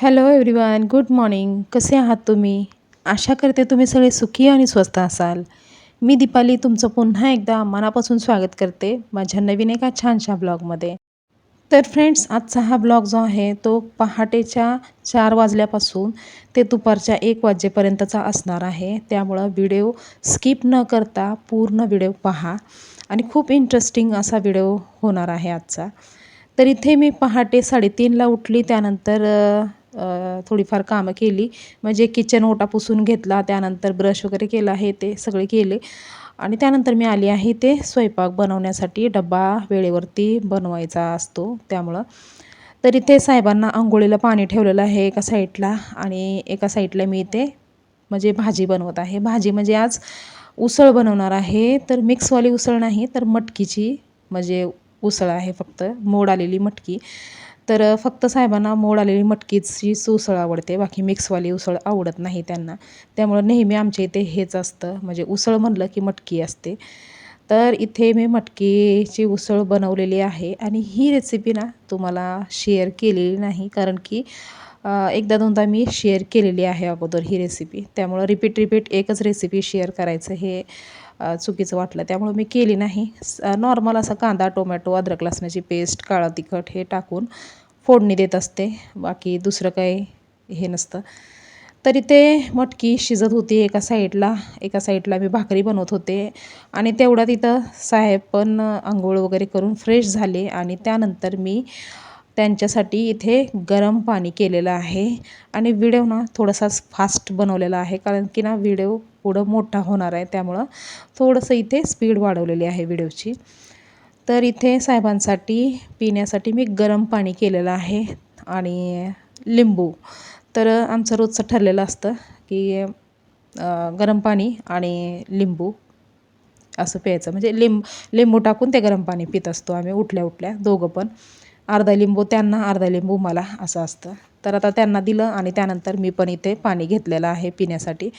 Hello everyone, good morning. कसे आहात तुम्ही? आशा करते तुम्ही सगळे सुखी आणि स्वस्त असाल. मी दीपाली तुमचं पुन्हा एकदा मनापासून स्वागत करते माझ्या नवीन एका छानशा ब्लॉगमध्ये. तर फ्रेंड्स, आजचा हा ब्लॉग जो आहे तो पहाटेच्या 4 वाजल्यापासून ते दुपारच्या 1 वाजेपर्यंतचा असणार आहे. त्यामुळं व्हिडिओ स्किप न करता पूर्ण व्हिडिओ पहा आणि खूप इंटरेस्टिंग असा व्हिडिओ होणार आहे आजचा. तर इथे मी पहाटे 3:30ला उठली. त्यानंतर थोडीफार कामं केली, म्हणजे किचन ओटा पुसून घेतला, त्यानंतर ब्रश वगैरे केला, हे ते सगळे केले आणि त्यानंतर मी आली आहे ते स्वयंपाक बनवण्यासाठी. डब्बा वेळेवरती बनवायचा असतो त्यामुळं. तर इथे साहेबांना अंघोळीला पाणी ठेवलेलं आहे एका साईडला आणि एका साईडला मी इथे म्हणजे भाजी बनवत आहे. भाजी म्हणजे आज उसळ बनवणार आहे. तर मिक्सवाली उसळ नाही, तर मटकीची म्हणजे उसळ आहे, फक्त मोड आलेली मटकी. तर फक्त साहेबांना मोड आलेली मटकीचीच उसळ आवडते, बाकी मिक्सवाली उसळ आवडत नाही त्यांना. त्यामुळं नेहमी आमच्या इथे हेच असतं, म्हणजे उसळ म्हणलं की मटकी असते. तर इथे मी मटकीची उसळ बनवलेली आहे आणि ही रेसिपी ना तुम्हाला शेअर केलेली नाही, कारण की एकदा दोनदा मी शेअर केलेली आहे अगोदर ही रेसिपी. त्यामुळं रिपीट एकच रेसिपी शेअर करायचं हे चुकीचं वाटलं, त्यामुळं मी केली नाही. नॉर्मल असा कांदा, टोमॅटो, अद्रक लसणाची पेस्ट, काळं तिखट हे टाकून फोडणी देत असते, बाकी दुसरं काही हे नसतं. तरी ते मटकी शिजत होती एका साईडला मी भाकरी बनवत होते आणि तेवढ्यात इथं साहेब पण अंघोळ वगैरे करून फ्रेश झाले आणि त्यानंतर मी त्यांच्यासाठी इथे गरम पाणी केलेलं आहे आणि व्हिडिओ ना थोडासा फास्ट बनवलेला आहे, कारण की ना व्हिडिओ पुढं मोठा होणार आहे, त्यामुळं थोडंसं इथे स्पीड वाढवलेली आहे व्हिडिओची. तर इथे साहेबांसाठी पिण्यासाठी मी गरम पाणी केलेलं आहे आणि लिंबू. तर आमचं रोजचं ठरलेलं असतं की गरम पाणी आणि लिंबू असं प्यायचं, म्हणजे लिंबू टाकून ते गरम पाणी पित असतो आम्ही उठल्या उठल्या दोघं पण. अर्धा लिंबू त्यांना, अर्धा लिंबू मला, असं असतं. तर आता त्यांना दिलं आणि त्यानंतर मी पण इथे पाणी घेतलेलं आहे पिण्यासाठी.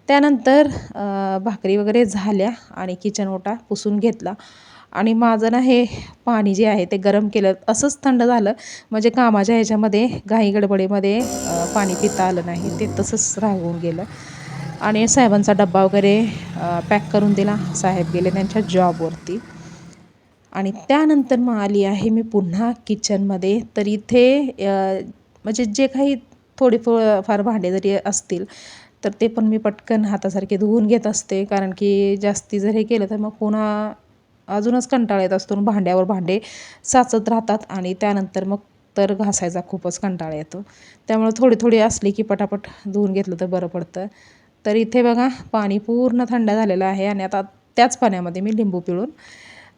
त्यानंतर भाकरी वगैरे झाल्या आणि किचन ओटा पुसून घेतला आणि माझं ना हे पाणी जे आहे ते गरम केलं, असंच थंड झालं, म्हणजे कामाच्या ह्याच्यामध्ये घाई गडबडीमध्ये पाणी पिता आलं नाही, ते तसंच राहून गेलं. आणि साहेबांचा डब्बा वगैरे पॅक करून दिला. साहेब गेले त्यांच्या जॉबवरती आणि त्यानंतर मग आली आहे मी पुन्हा किचनमध्ये. तर इथे म्हणजे जे काही फार भांडे जरी असतील तर ते पण मी पटकन हातासारखे धुवून घेत असते, कारण की जास्ती जर हे केलं तर मग पुन्हा अजूनच कंटाळा येत असतो. भांड्यावर भांडे साचत राहतात आणि त्यानंतर मग तर घासायचा खूपच कंटाळा येतो. त्यामुळे थोडी असली की पटापट धुवून घेतलं तर बरं पडतं. तर इथे बघा पाणी पूर्ण थंड झालेलं आहे आणि आता त्याच पाण्यामध्ये मी लिंबू पिळून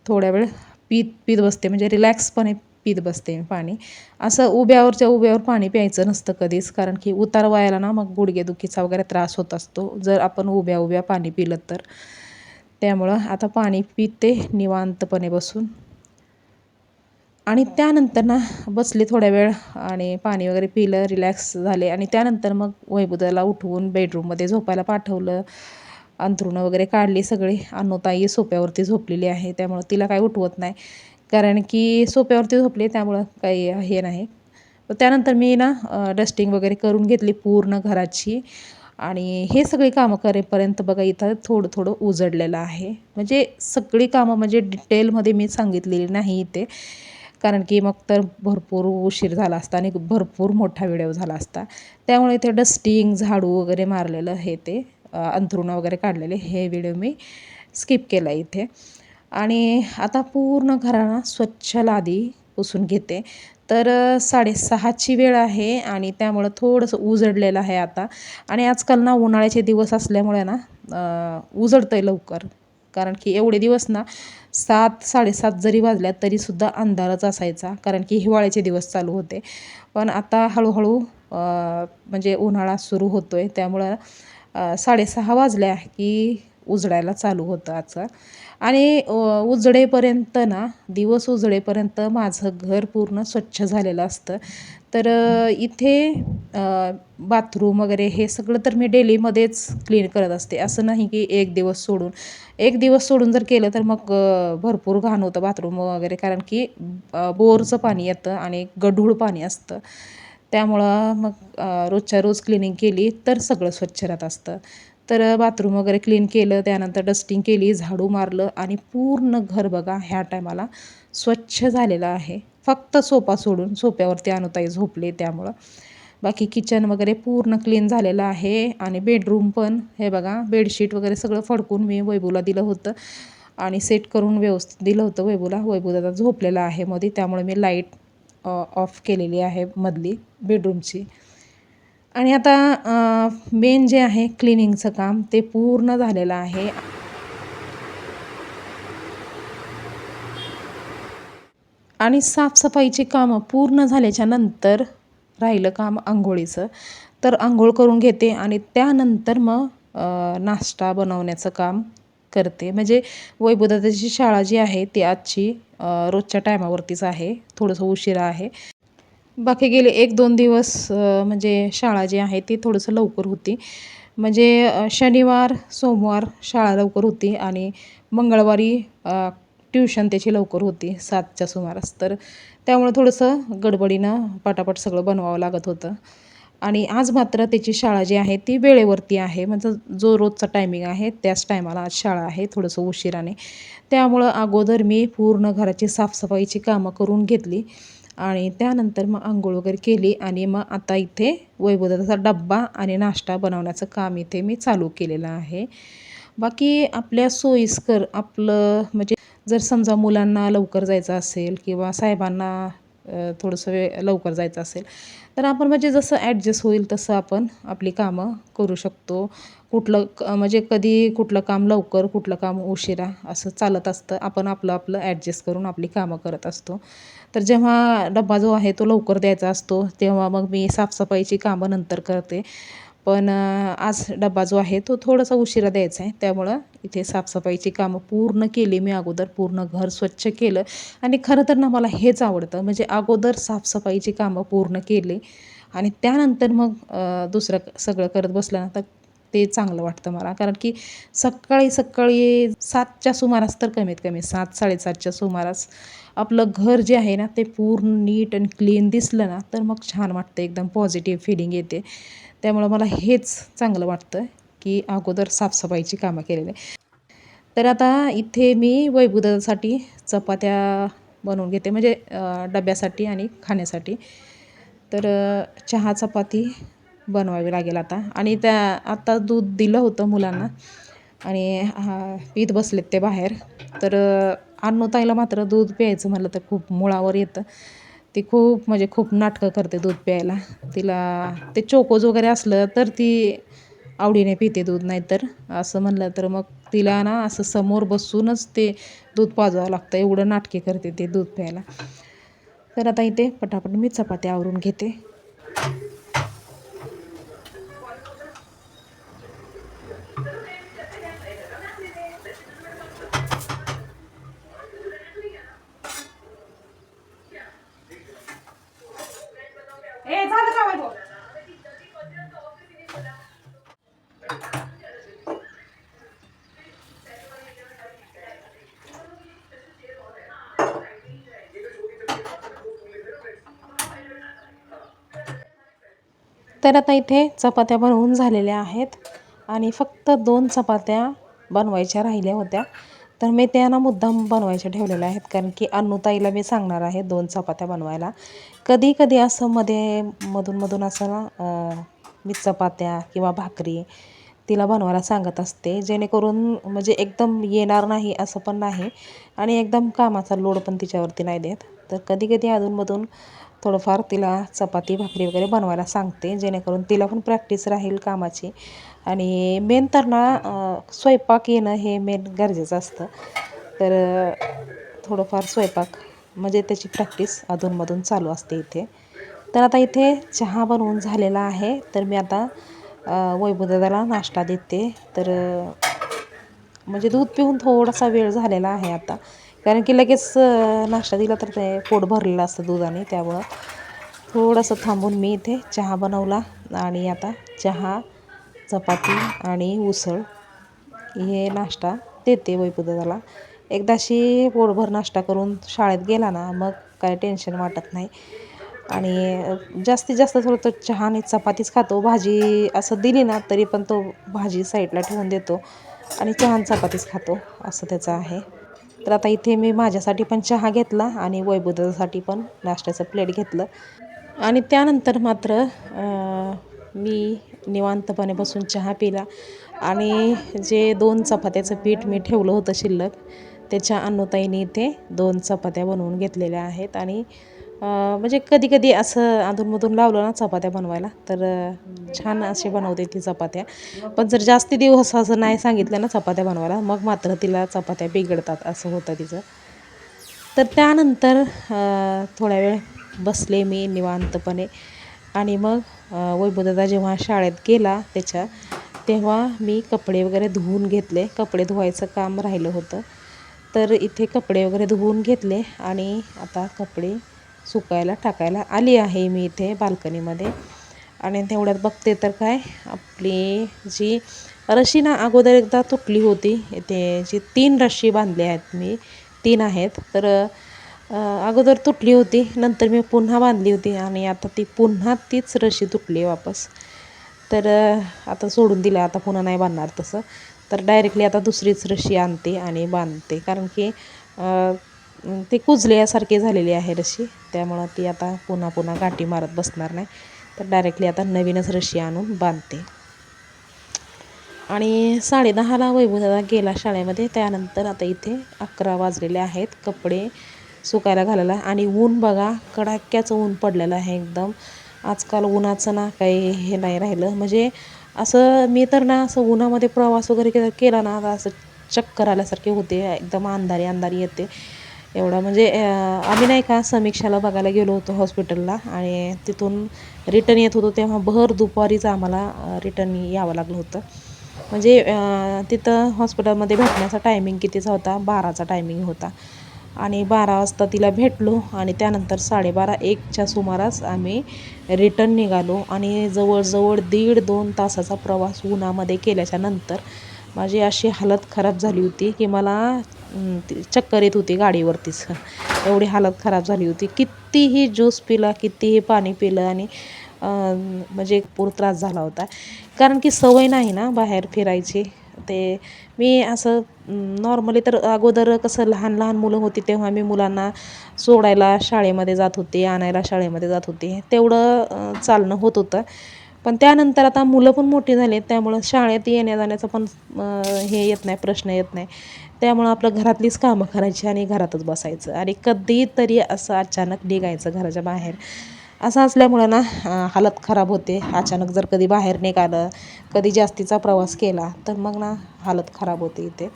थोड्या वेळ पीत बसते, म्हणजे रिलॅक्सपणे पीत बसते पाणी. असं उभ्यावर पाणी प्यायचं नसतं कधीच, कारण की उतार वायाला ना मग गुडघेदुखीचा वगैरे त्रास होत असतो जर आपण उभ्या पाणी पिलं तर. त्यामुळं आता पाणी पिते निवांतपणे बसून आणि त्यानंतर ना बसले थोड्या वेळ आणि पाणी वगैरे पिलं, रिलॅक्स झाले आणि त्यानंतर मग वैभवदाला उठवून बेडरूममध्ये झोपायला पाठवलं. अंथरुणं वगैरे काढली सगळी. अनुताई सोफ्यावरती झोपलेली आहे, त्यामुळं तिला काही उठवत नाही, कारण की सोफ्यावरती झोपली त्यामुळं काही हे नाही. त्यानंतर मी ना डस्टिंग वगैरे करून घेतली पूर्ण घराची आणि हे सगळी कामं करेपर्यंत बघा इथं थोडं उजडलेलं आहे. म्हणजे सगळी कामं म्हणजे डिटेलमध्ये मी सांगितलेली नाही इथे, कारण की मग तर भरपूर उशीर झाला असता आणि भरपूर मोठा व्हिडिओ झाला असता. त्यामुळे इथे डस्टिंग, झाडू वगैरे मारलेलं हे ते अंथरुणं वगैरे काढलेले हे व्हिडिओ मी स्किप केला इथे. आणि आता पूर्ण घराला स्वच्छ लादी पुसून घेते. तर 6:30ची वेळ आहे आणि त्यामुळं थोडंसं उजडलेलं आहे आता. आणि आजकाल ना उन्हाळ्याचे दिवस असल्यामुळे ना उजडतं आहे लवकर, कारण की एवढे दिवस ना 7-7:30 जरी वाजल्या तरीसुद्धा अंधारच असायचा, कारण की हिवाळ्याचे दिवस चालू होते. पण आता हळूहळू म्हणजे उन्हाळा सुरू होतो आहे, त्यामुळं 6:30 वाजल्या की उजडायला चालू होतं आजचं. आणि उजडेपर्यंत ना दिवस उजडेपर्यंत माझं घर पूर्ण स्वच्छ झालेलं असतं. तर इथे बाथरूम वगैरे हे सगळं तर मी डेलीमध्येच क्लीन करत असते. असं नाही की एक दिवस सोडून जर केलं तर मग भरपूर घाण होतं बाथरूम वगैरे, कारण की बोरचं पाणी येतं आणि गढूळ पाणी असतं. त्यामुळं मग रोजच्या रोज क्लिनिंग केली तर सगळं स्वच्छ राहत असतं. तर बाथरूम वगैरे क्लीन केलं, त्यानंतर डस्टिंग केली, झाडू मारलं आणि पूर्ण घर बघा ह्या टायमाला स्वच्छ झालेलं आहे. फक्त सोफा सोडून, सोफ्यावरती अनुताई झोपले त्यामुळं. बाकी किचन वगैरे पूर्ण क्लीन झालेलं आहे आणि बेडरूम पण हे बघा बेडशीट वगैरे सगळं फडकून मी वैभवला दिलं होतं आणि सेट करून व्यवस्थित दिलं होतं वैभवला. वैभव दादा झोपलेला आहे मध्ये, त्यामुळे मी लाईट ऑफ केलेली आहे मधली बेडरूमची. आणि आता मेन जे आहे क्लिनिंगचं काम ते पूर्ण झालेलं आहे. आणि साफसफाईची कामं पूर्ण झाल्याच्या नंतर राहिलं काम अंघोळीचं. तर अंघोळ करून घेते आणि त्यानंतर मग नाश्ता बनवण्याचं काम करते. म्हणजे वैभवदादाची शाळा जी आहे ती आजची रोजच्या टायमावरतीच आहे, थोडंसं उशिरा आहे. बाकी गेले 1-2 दिवस म्हणजे शाळा जी आहे ती थोडंसं लवकर होती. म्हणजे शनिवार, सोमवार शाळा लवकर होती आणि मंगळवारी ट्यूशन त्याची लवकर होती 7च्या सुमारास. तर त्यामुळं थोडंसं गडबडीनं पटापट सगळं बनवावं लागत होतं. आणि आज मात्र त्याची शाळा जी आहे ती वेळेवरती आहे. म्हणजे जो रोजचा टायमिंग आहे त्याच टायमाला आज शाळा आहे, थोडंसं उशिराने. त्यामुळं अगोदर मी पूर्ण घराची साफसफाईची कामं करून घेतली आणि त्यानंतर मग अंघोळ वगैरे केली आणि मग आता इथे वैभवदादाचा डब्बा आणि नाश्ता बनवण्याचं काम इथे मी चालू केलेलं आहे. बाकी आपल्या सोयीस्कर आपलं म्हणजे जर समजा मुलांना लवकर जायचं असेल किंवा साहेबांना थोडंसं लवकर जायचं असेल, तर आपण म्हणजे जसं ॲडजस्ट होईल तसं आपण आपली कामं करू शकतो. म्हणजे कधी कुठलं काम लवकर, कुठलं काम उशिरा असं चालत असतं. आपण आपलं आपलं ॲडजस्ट करून आपली कामं करत असतो. तर जेव्हा डब्बा जो आहे तो लवकर द्यायचा असतो, तेव्हा मग मी साफसफाईची कामं नंतर करते. पण आज डब्बा जो आहे तो थोडासा उशिरा द्यायचा आहे. त्यामुळं इथे साफसफाईची कामं पूर्ण केली मी अगोदर. पूर्ण घर स्वच्छ केलं आणि खरं तर ना मला हेच आवडतं. म्हणजे अगोदर साफसफाईची कामं पूर्ण केली आणि त्यानंतर मग दुसरं सगळं करत बसलं ना तर ते चांगलं वाटतं मला. कारण की सकाळी सकाळी 7च्या सुमारास तर कमीत कमी 7-7:30च्या सुमारास आपलं घर जे आहे ना ते पूर्ण नीट आणि क्लीन दिसलं ना तर मग छान वाटतं, एकदम पॉझिटिव्ह फिलिंग येते. त्यामुळं मला हेच चांगलं वाटतं की अगोदर साफसफाईची कामं केलेली. तर आता इथे मी वैभवदादासाठी चपात्या बनवून घेते म्हणजे डब्यासाठी आणि खाण्यासाठी. तर चहा चपाती बनवावी लागेल आता आणि आता दूध दिलं होतं मुलांना आणि पीत बसलेत ते बाहेर. तर अन्नूताईला मात्र दूध प्यायचं म्हटलं तर खूप मुळावर येतं. ती खूप म्हणजे खूप नाटकं करते दूध प्यायला. तिला ते चोकोज वगैरे असलं तर ती आवडीने पिते दूध, नाहीतर असं म्हणलं तर मग तिला ना असं समोर बसूनच ते दूध पाजावं लागतं, एवढं नाटके करते ते दूध प्यायला. तर आता इथे पटापट मी चपात्या आवरून घेते. तर आता इथे चपात्या बनवून झालेल्या आहेत आणि फक्त 2 चपात्या बनवायच्या राहिल्या होत्या. तर मी त्या ना मुद्दाम बनवायच्या ठेवलेल्या आहेत, कारण की अन्नूताईला मी सांगणार आहे 2 चपात्या बनवायला. कधी कधी असं मधून असं ना मी चपात्या किंवा भाकरी तिला बनवायला सांगत असते, जेणेकरून म्हणजे एकदम येणार नाही असं पण नाही आणि एकदम कामाचा लोड पण तिच्यावरती नाही देत. तर कधी कधी अधूनमधून थोडंफार तिला चपाती भाकरी वगैरे बनवायला सांगते, जेणेकरून तिला पण प्रॅक्टिस राहील कामाची. आणि मेन तर ना स्वयंपाक येणं हे मेन गरजेचं असतं. तर थोडंफार स्वयंपाक म्हणजे त्याची प्रॅक्टिस अधूनमधून चालू असते इथे. तर आता इथे चहा बनवून झालेला आहे. तर मी आता वैभवदादाला नाश्ता देते. तर म्हणजे दूध पिऊन थोडासा वेळ झालेला आहे आता, कारण की लगेच नाश्ता दिला तर ते पोट भरलेलं असतं दुधाने. त्यामुळं थोडंसं थांबून मी इथे चहा बनवला आणि आता चहा, चपाती आणि उसळ हे नाश्ता देते वैभवदादाला. एकदाशी पोटभर नाश्ता करून शाळेत गेला ना मग काय टेन्शन वाटत नाही. आणि जास्तीत जास्त थोडं तो चहा आणि चपातीच खातो. भाजी असं दिली ना तरी पण तो भाजी साईडला ठेवून देतो आणि चहा आणि चपातीच खातो, असं त्याचं आहे. तर आता इथे मी माझ्यासाठी पण चहा घेतला आणि वैभवदादासाठी पण नाश्त्याचं प्लेट घेतलं. आणि त्यानंतर मात्र मी निवांतपणे बसून चहा पिला आणि जे 2 चपात्याचं पीठ मी ठेवलं होतं शिल्लक, त्याच्या अन्नूताईने इथे 2 चपात्या बनवून घेतलेल्या आहेत. आणि म्हणजे कधी-कधी असं अधूनमधून लावलं ना चपात्या बनवायला तर छान असे बनवते ती चपात्या. पण जर जास्ती दिवस असं नाही सांगितलं ना चपात्या बनवायला, मग मात्र तिला चपात्या बिघडतात, असं होतं तिचं. तर त्यानंतर थोड्या वेळ बसले मी निवांतपणे आणि मग वैभवदादा जेव्हा शाळेत गेला त्याच्या, तेव्हा मी कपडे वगैरे धुवून घेतले. कपडे धुवायचं काम राहिलं होतं. तर इथे कपडे वगैरे धुवून घेतले आणि आता कपडे सुकायला टाकायला आली आहे मी इथे बाल्कनीमध्ये. आणि तेवढ्यात बघते तर काय, आपली जी रशी ना अगोदर एकदा तुटली होती. ते जी 3 रशी बांधल्या आहेत मी, 3 आहेत. तर अगोदर तुटली होती, नंतर मी पुन्हा बांधली होती आणि आता ती पुन्हा तीच रशी तुटली आहे वापस. तर आता सोडून दिलं, आता पुन्हा नाही बांधणार तसं. तर डायरेक्टली आता दुसरीच रशी आणते आणि बांधते, कारण की ते कुजल्यासारखी झालेली आहे रशी, त्यामुळं ती आता पुन्हा पुन्हा गाठी मारत बसणार नाही. तर डायरेक्टली आता नवीनच रशी आणून बांधते. आणि 10:30ला वैभवदादा गेला शाळेमध्ये. त्यानंतर आता इथे 11 वाजलेले आहेत. कपडे सुकायला घालायला आणि ऊन बघा, कडाक्याचं ऊन पडलेलं आहे एकदम. आजकाल उन्हाचं ना काही हे नाही राहिलं. म्हणजे असं मी तर ना असं उन्हामध्ये प्रवास वगैरे केला ना, आता असं चक्कर आल्यासारखे होते. एकदम अंधारी अंधारी येते. एवढा म्हणजे आम्ही नाही का समीक्षाला बघायला गेलो होतो हॉस्पिटलला आणि तिथून रिटर्न येत होतो, तेव्हा भर दुपारीच आम्हाला रिटर्न यावं लागलं होतं. म्हणजे तिथं हॉस्पिटलमध्ये भेटण्याचा टायमिंग कितीचा होता, 12चा टायमिंग होता. आणि 12 वाजता तिला भेटलो आणि त्यानंतर 12:30-1च्या सुमारास आम्ही रिटर्न निघालो. आणि जवळजवळ 1.5-2 तासाचा प्रवास उन्हामध्ये केल्याच्या नंतर माझी अशी हालत खराब झाली होती की मला चक्कर येत होती गाडीवरतीच. एवढी हालत खराब झाली होती. कितीही ज्यूस पिला, कितीही पाणी पिलं आणि म्हणजे पूर त्रास झाला होता. कारण की सवय नाही ना बाहेर फिरायची. ते मी असं नॉर्मली तर अगोदर कसं लहान लहान मुलं होती तेव्हा मी मुलांना सोडायला शाळेमध्ये जात होते, आणायला शाळेमध्ये जात होते. तेवढं चालणं होत होतं. पण त्यानंतर आता मुलं पण मोठी झाली, त्यामुळं शाळेत येण्या-जाण्याचा पण हे येत नाही, प्रश्न येत नाही. त्यामुळं आपलं घरातलीच कामं करायची आणि घरातच बसायचं आणि कधीतरी असं अचानक निघायचं घराच्या बाहेर. असं असल्यामुळं ना हालत खराब होते. अचानक जर कधी बाहेर निघालं, कधी जास्तीचा प्रवास केला, तर मग ना हालत खराब होते इथे.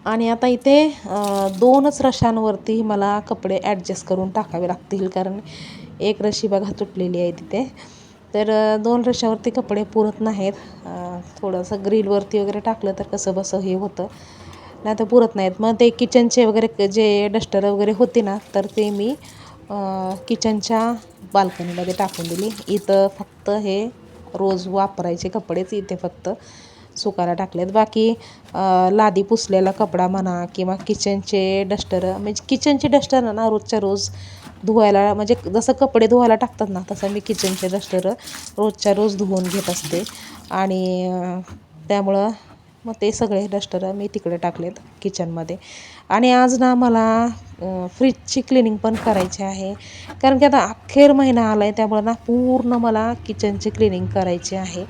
आणि आता इथे 2च रशांवरती मला कपडे ॲडजस्ट करून टाकावे लागतील, कारण एक रशी बघा तुटलेली आहे तिथे. तर 2 रशावरती कपडे पुरत नाहीत. थोडंसं ग्रिलवरती वगैरे टाकलं तर कसं बसं हे होतं, नाही तर पुरत नाहीत. मग ते किचनचे वगैरे जे डस्टर वगैरे होती ना, तर ते मी किचनच्या बाल्कनीमध्ये टाकून दिली. इथं फक्त हे रोज वापरायचे कपडेच इथे फक्त सुकायला टाकलेत. बाकी लादी पुसलेला कपडा म्हणा किंवा किचनचे डस्टर, म्हणजे किचनचे डस्टर ना रोजच्या रोज धुवायला, म्हणजे जसं कपडे धुवायला टाकतात ना तसं मी किचनचे डस्टर रोजच्या रोज धुवून घेत असते. आणि त्यामुळं मग ते सगळे डस्टर मी तिकडे टाकलेत किचनमध्ये. आणि आज ना मला फ्रीजची क्लिनिंग पण करायची आहे, कारण की आता अखेर महिना आला आहे, त्यामुळं ना पूर्ण मला किचनची क्लिनिंग करायची आहे.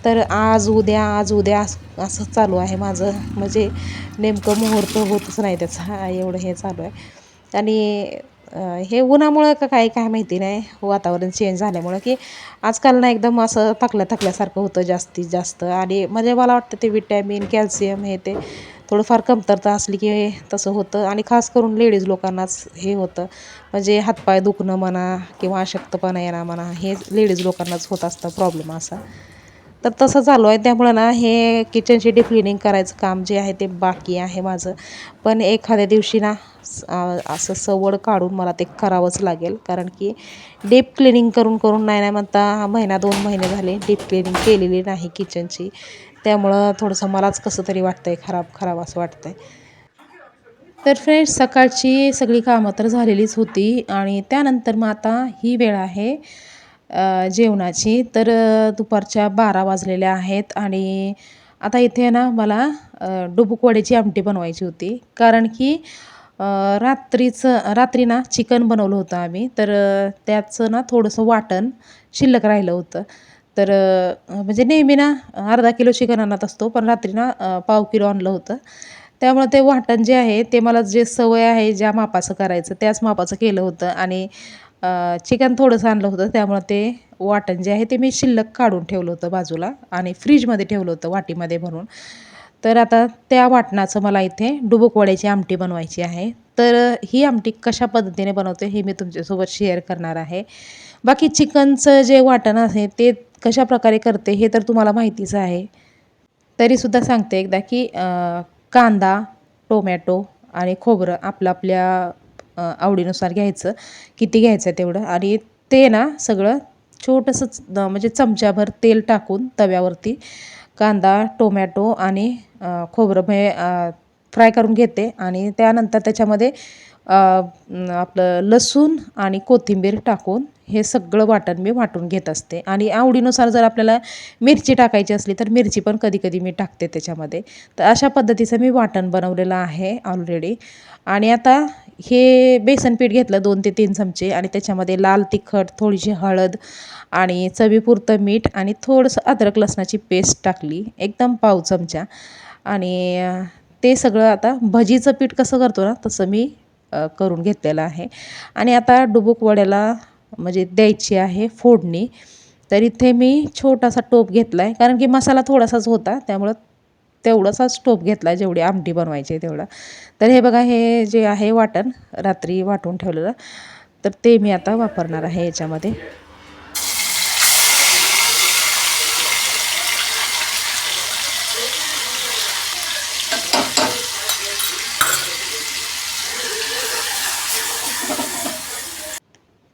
तर आज उद्या असं चालू आहे माझं. म्हणजे नेमकं मुहूर्त होतच नाही त्याचा, एवढं हे चालू आहे. आणि हे उन्हामुळं का काय माहिती नाही, वातावरण चेंज झाल्यामुळं की आजकाल ना एकदम असं थकल्यासारखं होतं जास्तीत जास्त. आणि म्हणजे मला वाटतं ते विटॅमिन, कॅल्शियम हे ते थोडंफार कमतरता असली की तसं होतं. आणि खास करून लेडीज लोकांनाच हे होतं, म्हणजे हातपाय दुखणं म्हणा किंवा अशक्तपणा येणं म्हणा, हे लेडीज लोकांनाच होत असतं प्रॉब्लेम असा. तर तसं चालू आहे, त्यामुळं ना हे किचनची डीप क्लिनिंग करायचं काम जे आहे ते बाकी आहे माझं. पण एखाद्या दिवशी ना असं सवड काढून मला ते करावंच लागेल, कारण की डीप क्लिनिंग करून नाही म्हणता महिना 2 महिने झाले डीप क्लिनिंग केलेली नाही किचनची. त्यामुळं थोडंसं मलाच कसं तरी वाटतंय, खराब असं वाटतंय. तर फ्रेंड्स सकाळची सगळी कामं तर झालेलीच होती आणि त्यानंतर मग आता ही वेळ आहे जेवणाची. तर दुपारच्या 12 वाजलेल्या आहेत आणि आता इथे ना मला डुबुक वड्याची आमटी बनवायची होती. कारण की रात्री ना चिकन बनवलं होतं आम्ही. तर त्याचं ना थोडंसं वाटण शिल्लक राहिलं होतं. तर म्हणजे नेहमी ना अर्धा किलो चिकन आणत असतो, पण रात्री ना पाव किलो आणलं होतं. त्यामुळे ते वाटण जे आहे ते मला जे सवय आहे ज्या मापाचं करायचं त्याच मापाचं केलं होतं आणि चिकन थोडंसं आणलं होतं त्यामुळं ते वाटण जे आहे ते मी शिल्लक काढून ठेवलं होतं बाजूला आणि फ्रीजमध्ये ठेवलं होतं वाटीमध्ये भरून. तर आता त्या वाटणाचं मला इथे डुबुक वड्याची आमटी बनवायची आहे. तर ही आमटी कशा पद्धतीने बनवते हे मी तुमच्यासोबत शेअर करणार आहे. बाकी चिकनचं जे वाटण आहे ते कशाप्रकारे करते हे तर तुम्हाला माहितीच आहे. तरीसुद्धा सांगते एकदा की कांदा, टोमॅटो आणि खोबरं आपल्या आवडीनुसार घ्यायचं. किती घ्यायचं आहे तेवढं आणि ते ना सगळं छोटंसंच म्हणजे चमच्याभर तेल टाकून तव्यावरती कांदा, टोमॅटो आणि खोबरं फ्राय करून घेते आणि त्यानंतर त्याच्यामध्ये आपलं लसूण आणि कोथिंबीर टाकून हे सगळं वाटण मी वाटून घेत असते आणि आवडीनुसार जर आपल्याला मिरची टाकायची असली तर मिरची पण कधी-कधी मी टाकते त्याच्यामध्ये. तर अशा पद्धतीचं मी वाटण बनवलेलं आहे ऑलरेडी आणि आता हे बेसन पीठ घेतलं 2 ते 3 चमचे आणि त्याच्यामध्ये लाल तिखट, थोडीशी हळद आणि चवीपुरतं मीठ आणि थोडंसं अद्रक लसणाची पेस्ट टाकली, एकदम पाव चमचा आणि ते सगळं आता भजीचं पीठ कसं करतो ना तसं मी करून घेतलेलं आहे आणि आता डुबुक वड्याला म्हणजे द्यायची आहे फोडणी. तर इथे मी छोटासा टोप घेतला आहे कारण की मसाला थोडासाच होता त्यामुळं तेवढासाच टोप घेतला आहे जेवढी आमटी बनवायची आहे तेवढा. तर हे बघा हे जे आहे वाटण रात्री वाटून ठेवलेलं तर ते मी आता वापरणार आहे याच्यामध्ये.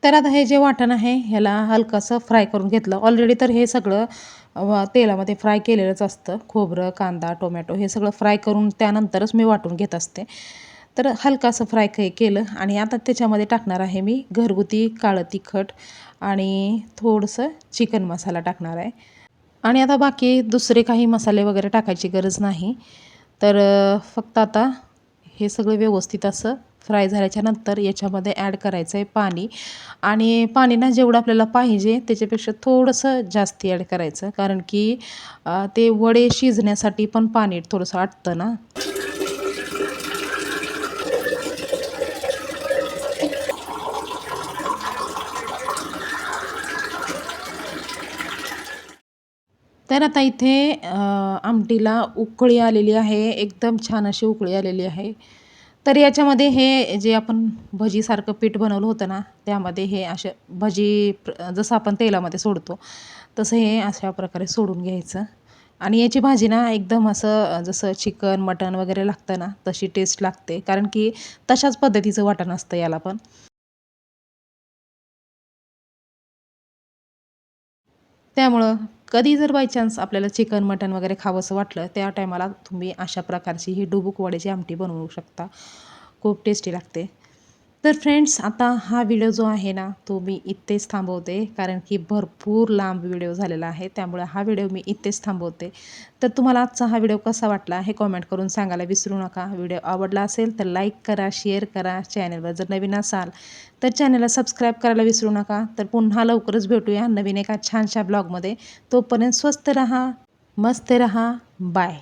तर आता हे जे वाटण आहे ह्याला हलकंसं फ्राय करून घेतलं. ऑलरेडी तर हे सगळं तेलामध्ये फ्राय केलेलंच असतं. खोबरं, कांदा, टोमॅटो हे सगळं फ्राय करून त्यानंतरच मी वाटून घेत असते. तर हलकंसं फ्राय केलं आणि आता त्याच्यामध्ये टाकणार आहे मी घरगुती काळं तिखट आणि थोडंसं चिकन मसाला टाकणार आहे. आणि आता बाकी दुसरे काही मसाले वगैरे टाकायची गरज नाही. तर फक्त आता हे सगळं व्यवस्थित असं फ्राय झाल्याच्या नंतर याच्यामध्ये ॲड करायचं आहे पाणी आणि पाणी ना जेवढं आपल्याला पाहिजे त्याच्यापेक्षा थोडंसं जास्ती ॲड करायचं कारण की ते वडे शिजण्यासाठी पण पाणी थोडंसं आटतं ना. तर आता इथे आमटीला उकळी आलेली आहे. एकदम छान अशी उकळी आलेली आहे. तर याच्यामध्ये हे जे आपण भजीसारखं पीठ बनवलं होतं ना, त्यामध्ये हे अशा जसं आपण तेलामध्ये सोडतो, तसं हे अशा प्रकारे सोडून घ्यायचं. आणि याची भाजी ना एकदम असं जसं चिकन, मटण वगैरे लागतं ना, तशी टेस्ट लागते. कारण की तशाच पद्धतीचं वाटण असतं याला पण. त्यामुळं कधी जर बाय चान्स आपल्याला चिकन, मटण वगैरे खावंसं वाटलं, त्या टायमाला तुम्ही अशा प्रकारची ही डुबुक वड्याची आमटी बनवू शकता. खूप टेस्टी लागते. तर फ्रेंड्स आता हा व्हिडिओ जो आहे ना, तो मी इथेच थांबवते. कारण की भरपूर लांब व्हिडिओ झालेला आहे. त्यामुळे हा व्हिडिओ मी इथेच थांबवते. तर तुम्हाला आजचा हा व्हिडिओ कसा वाटला हे कमेंट करून सांगायला विसरू नका. व्हिडिओ आवडला असेल तर लाईक करा, शेअर करा. चॅनलवर जर नवीन असाल तर चॅनलला सबस्क्राईब करायला विसरू नका. तर पुन्हा लवकरच भेटूया नवीन एका छानशा ब्लॉगमध्ये. तोपर्यंत स्वस्त रहा, मस्त रहा. बाय.